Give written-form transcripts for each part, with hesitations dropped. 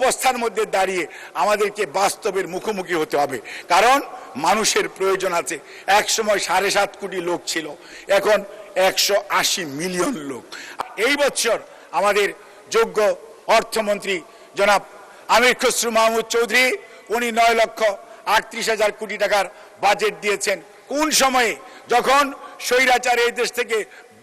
অবস্থার মধ্যে দাঁড়িয়ে আমাদেরকে বাস্তবের মুখোমুখি হতে হবে, কারণ মানুষের প্রয়োজন আছে। এক সময় 7.5 কোটি লোক ছিল, এখন 180 মিলিয়ন লোক। এই বছর আমাদের যোগ্য অর্থমন্ত্রী জনাব আমির খসরু মাহমুদ চৌধুরী উনি 9,38,000 কোটি টাকার বাজেট দিয়েছেন। কোন সময়ে? যখন স্বৈরাচার এই দেশ থেকে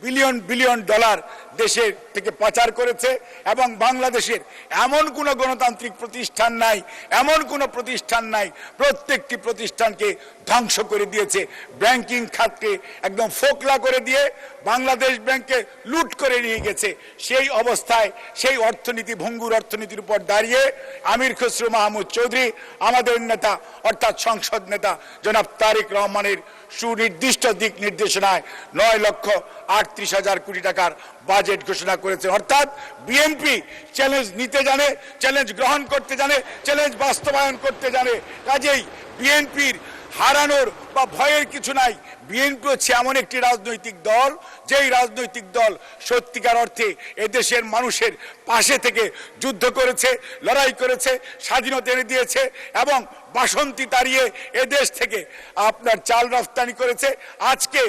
বিলিয়ন বিলিয়ন ডলার দেশের থেকে পাচার করেছে এবং বাংলাদেশের এমন কোনো গণতান্ত্রিক প্রতিষ্ঠান নাই, এমন কোনো প্রতিষ্ঠান নাই, প্রত্যেকটি প্রতিষ্ঠানকে ধ্বংস করে দিয়েছে। ব্যাংকিং খাতকে একদম ফোকলা করে দিয়ে বাংলাদেশ ব্যাংকে লুট করে নিয়ে গেছে। সেই অবস্থায় সেই অর্থনীতি, ভঙ্গুর অর্থনীতির উপর দাঁড়িয়ে আমির খসরু মাহমুদ চৌধুরী আমাদের নেতা অর্থাৎ সংসদ নেতা জনাব তারেক রহমানের সুনির্দিষ্ট দিক নির্দেশনায় 9,38,000 কোটি টাকার বাজেট ঘোষণা করেছে। অর্থাৎ বিএনপি চ্যালেঞ্জ নিতে জানে, চ্যালেঞ্জ গ্রহণ করতে জানে, চ্যালেঞ্জ বাস্তবায়ন করতে জানে। কাজেই বিএনপির হারানোর বা ভয়ের কিছু নাই। বিএনপি হচ্ছে এমন একটি রাজনৈতিক দল, যেই রাজনৈতিক দল সত্যিকার অর্থে এদেশের মানুষের পাশে থেকে যুদ্ধ করেছে, লড়াই করেছে, স্বাধীনতা এনে দিয়েছে এবং বাসন্তী তাড়িয়ে এদেশ থেকে আপনার চাল রফতানি করেছে। আজকে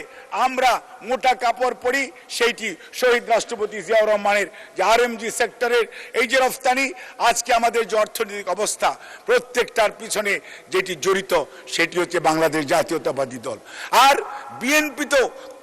আমরা মোটা কাপড় পরি, সেইটি শহীদ রাষ্ট্রপতি জিয়াউর রহমানের যে আরএমজি সেক্টরের এই যে রফতানি, আজকে আমাদের যে অর্থনৈতিক অবস্থা প্রত্যেকটার পিছনে যেটি জড়িত সেটি হচ্ছে বাংলাদেশ জাতীয়তাবাদী দল। আর বিএনপি তো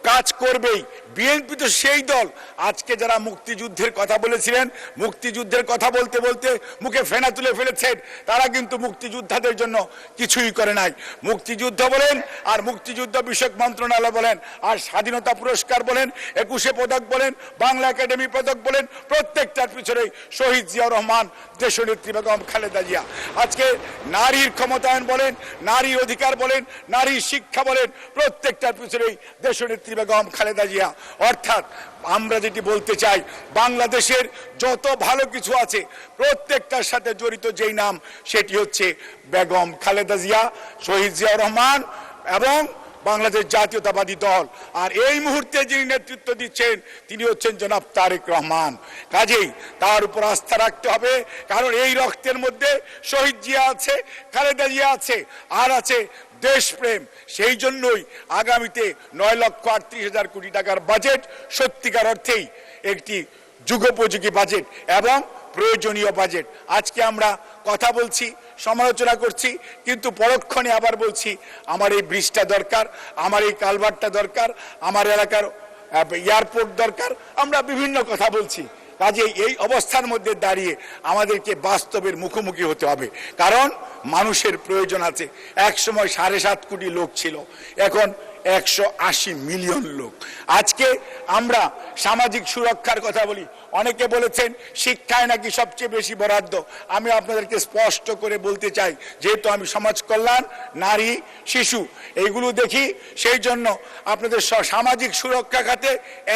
কাজ করবেই। বিএনপি তো সেই দল আজকে যারা মুক্তিযুদ্ধের কথা বলেছিলেন, মুক্তিযুদ্ধের কথা বলতে বলতে মুখে ফেনা তুলে ফেলেছেন, তারা কিন্তু মুক্তিযোদ্ধাদের জন্য কিছুই করে নাই। মুক্তিযুদ্ধ বলেন আর মুক্তিযুদ্ধ বিষয়ক মন্ত্রণালয় বলেন আর স্বাধীনতা পুরস্কার বলেন, 21 পদক বলেন, বাংলা একাডেমি পদক বলেন, প্রত্যেকটার পিছনে শহীদ জিয়াউর রহমান, দেশনেত্রী বেগম খালেদা জিয়া। আজকে নারীর ক্ষমতায়ন বলেন, নারীর অধিকার বলেন, নারীর শিক্ষা বলেন, প্রত্যেকটার পিছনেই দেশনেত্রী বেগম খালেদা জিয়া। অর্থাৎ আমরা যেটি বলতে চাই, বাংলাদেশের যত ভালো কিছু আছে প্রত্যেকটার সাথে জড়িত যেই নাম সেটি হচ্ছে বেগম খালেদা জিয়া, শহীদ জিয়াউর রহমান এবং বাংলাদেশ জাতীয়তাবাদী দল। আর এই মুহূর্তে যিনি নেতৃত্ব দিচ্ছেন তিনি হচ্ছেন জনাব তারেক রহমান। কাজেই তার উপর আস্থা রাখতে হবে, কারণ এই রক্তের মধ্যে শহীদ জিয়া আছে, খালেদা জিয়া আছে, আর আছে দেশপ্রেম। সেই জন্যই আগামীতে 9,38,000 কোটি টাকার বাজেট সত্যিকার অর্থেই একটি যুগোপযোগী বাজেট এবং প্রয়োজনীয় বাজেট। আজকে আমরা কথা বলছি, সমালোচনা করছি, কিন্তু পরক্ষণে আবার বলছি আমার এই ব্রিজটা দরকার, আমার এই কালভার্টটা দরকার, আমার এলাকার এয়ারপোর্ট দরকার, আমরা বিভিন্ন কথা বলছি। কাজেই এই অবস্থার মধ্যে দাঁড়িয়ে আমাদেরকে বাস্তবের মুখোমুখি হতে হবে, কারণ মানুষের প্রয়োজন আছে। এক সময় 7.5 কোটি লোক ছিল, এখন 180 মিলিয়ন লোক। আজকে আমরা সামাজিক সুরক্ষার কথা বলি, অনেকে বলেছেন শিক্ষায় নাকি সবচেয়ে বেশি বরাদ্দ। আমি আপনাদেরকে স্পষ্ট করে বলতে চাই, যেহেতু আমি সমাজ কল্যাণ, নারী, শিশু এইগুলো দেখি, সেই জন্য আপনাদের সামাজিক সুরক্ষা খাতে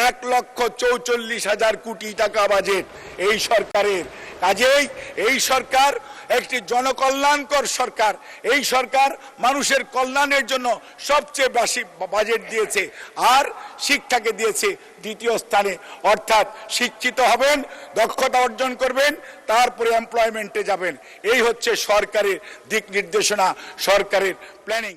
1,44,000 কোটি টাকা বাজেট এই সরকারের। কাজেই এই সরকার একটি জনকল্যাণকর সরকার। এই সরকার মানুষের কল্যাণের জন্য সবচেয়ে বেশি বাজেট দিয়েছে, আর শিক্ষাকে দিয়েছে দ্বিতীয় স্থানে। অর্থাৎ শিক্ষিত হবেন, দক্ষতা অর্জন করবেন, তারপরে এমপ্লয়মেন্টে যাবেন। এই হচ্ছে সরকারের দিক নির্দেশনা, সরকারের প্ল্যানিং।